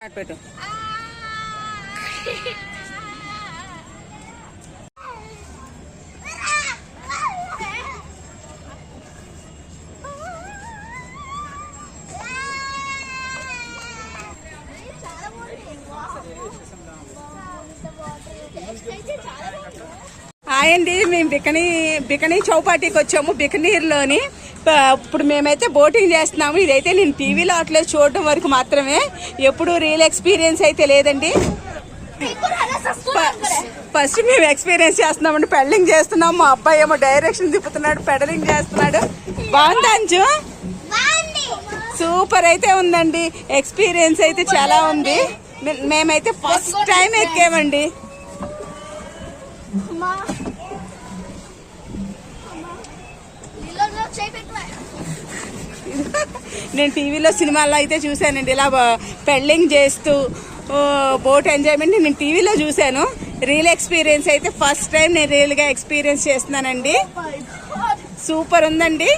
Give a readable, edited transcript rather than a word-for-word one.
పెట్టు. హాయ్ అండి, మేము బికనీ చౌపాటీకి వచ్చాము. బికనీర్లోని ఇప్పుడు మేమైతే బోటింగ్ చేస్తున్నాము. ఇదైతే నేను టీవీలో అట్లే చూడటం వరకు మాత్రమే, ఎప్పుడు రియల్ ఎక్స్పీరియన్స్ అయితే లేదండి. ఫస్ట్ మేము ఎక్స్పీరియన్స్ చేస్తున్నామండి. పెడలింగ్ చేస్తున్నాము. మా అబ్బాయి ఏమో డైరెక్షన్ తిప్పుతున్నాడు, పెడలింగ్ చేస్తున్నాడు. బాగుందా అంజు? సూపర్ అయితే ఉందండి. ఎక్స్పీరియన్స్ అయితే చాలా ఉంది. మేమైతే ఫస్ట్ టైం ఎక్కామండి. నేను టీవీలో సినిమాల్లో అయితే చూశానండి, ఇలా పెడలింగ్ చేస్తూ బోట్ ఎంజాయ్మెంట్ నేను టీవీలో చూశాను. రియల్ ఎక్స్పీరియన్స్ అయితే ఫస్ట్ టైం నేను రియల్గా ఎక్స్పీరియన్స్ చేస్తున్నానండి. సూపర్ ఉందండి.